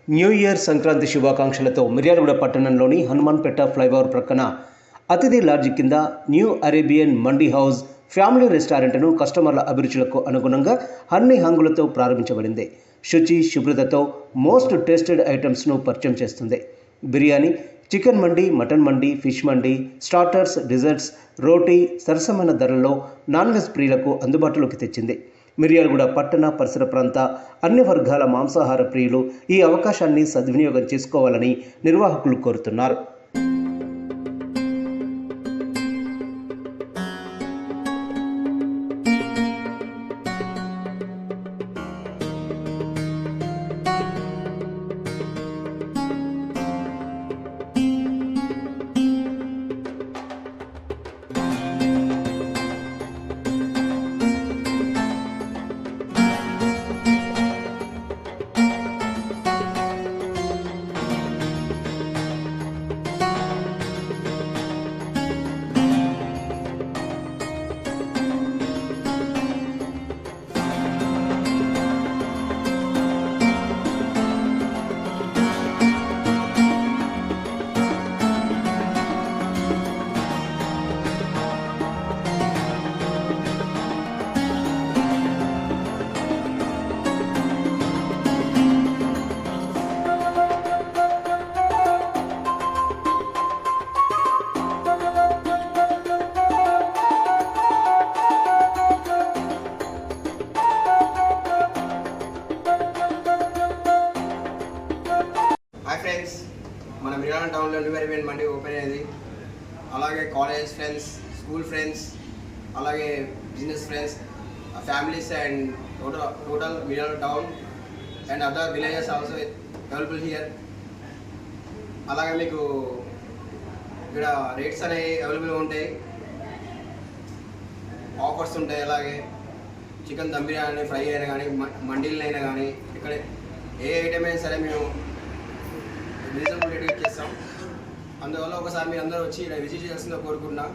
New year Sankranti శుభాకాంక్షలతో మిర్యాలగూడ పట్టణంలోని Hanumanpet flyover ప్రక్కన అతిథి లాడ్జి కింద new Arabian Mandi house family రెస్టారెంట్ను కస్టమర్ల అభిరుచులకు అనుగుణంగా అన్ని హంగులతో ప్రారంభించబడింది. శుచి శుభ్రతతో మోస్ట్ టేస్టెడ్ ఐటమ్స్ను పరిచయం చేస్తుంది. బిర్యానీ, చికెన్ మండి, మటన్ మండి, ఫిష్ మండి, స్టార్టర్స్, డిజర్ట్స్, రోటీ సరసమైన ధరల్లో నాన్ వెజ్ ప్రియులకు అందుబాటులోకి తెచ్చింది. మిర్యాలగూడ పట్టణ పరిసర ప్రాంత అన్ని వర్గాల మాంసాహార ప్రియులు ఈ అవకాశాన్ని సద్వినియోగం చేసుకోవాలని నిర్వాహకులు కోరుతున్నారు. హాయ్ ఫ్రెండ్స్, మన మిర్యాలగూడ టౌన్లో న్యూ అరేబియన్ మండీ ఓపెన్ అయ్యేది. అలాగే కాలేజ్ ఫ్రెండ్స్, స్కూల్ ఫ్రెండ్స్, అలాగే business friends, families and total Miryalaguda town and other villages also available here. అలాగే మీకు ఇక్కడ రేట్స్ అనేవి అవైలబుల్గా ఉంటాయి, ఆఫర్స్ ఉంటాయి. అలాగే చికెన్ దమ్ బిర్యానీ, ఫ్రై అయినా కానీ, మండీలైనా కానీ, ఇక్కడ ఏ ఐటమ్ అయినా సరే మేము రీజనబుల్ రేట్ చేస్తాం. అందువల్ల ఒకసారి మీరు అందరూ వచ్చి ఇలా విజిట్ చేయాల్సిందో కోరుకుంటున్నా.